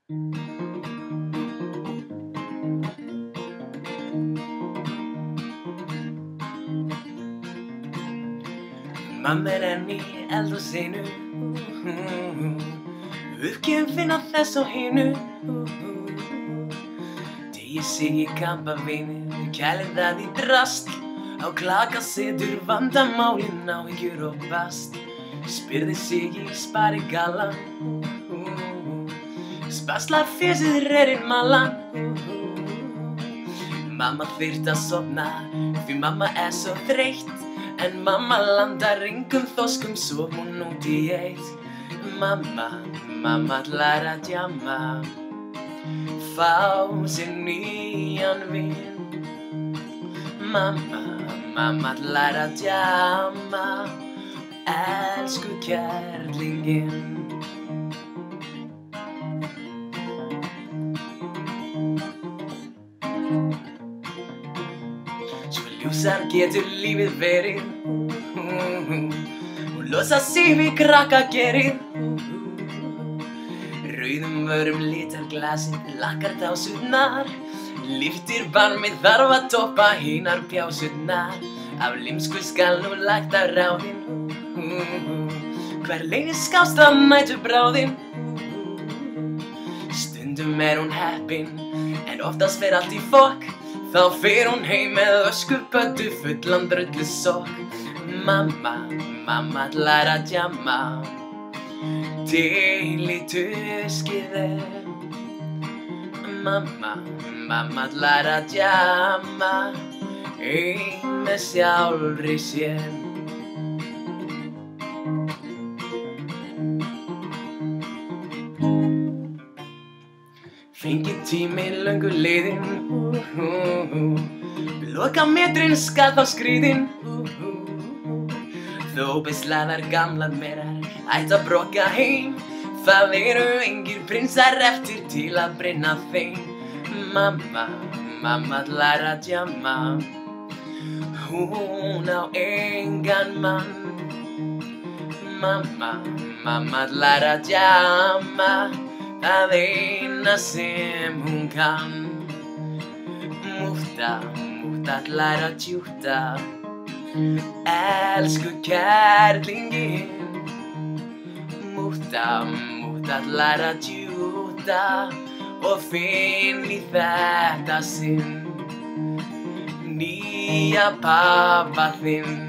Mamma enn í eldhúsinu, uppgefin af þess og hinu. Teygir sig í kampavíni, kælir það í drasl. Á klaka setur vandamálin, áhyggjur og basl. Spyrði sig í sparigallan, spaslar fésið rerinn mallan. Mamma þyrft að sofna, því mamma svo þreytt. En mamma landar engum þoskum, sof hún út í eitt. Mamma ætlar að djamma, fá sér nýjan vin. Mamma ætlar að djamma, elsku kærlingin. Svo ljúsar getur lífið verið, og losa sig við krakkagerið. Rauðum vörum litar glasið, lakkar dásurnar. Lyftir barmið þarf að toppa hinar pjásurnar. Af límsku skal nú lagt að ráðin, hver leið skást að nætu bráðin. Stundum hún heppin, en oftast fer allt í fokk. Þá fer hún heim með öskupötu fullan drullusokk. Mamma ætlar að djamma, til í tuskið Mamma ætlar að djamma, ein með sjálfri sér. Fengið tími löngu liðinn, lokametrinn skal þá skríðinn. Þó beislaðar gamlar merar ættu að brokka heim. Það engir prinsar eftir til að brenna þeim. Mamma ætlar að djamma, hún á engan mann. Mamma ætlar að djamma, það eina sem hún kann. Mútta ætlar að djúta, elsku kærlingin. Mútta ætlar að djúta, og finn í þetta sinn nýja pabba þinn.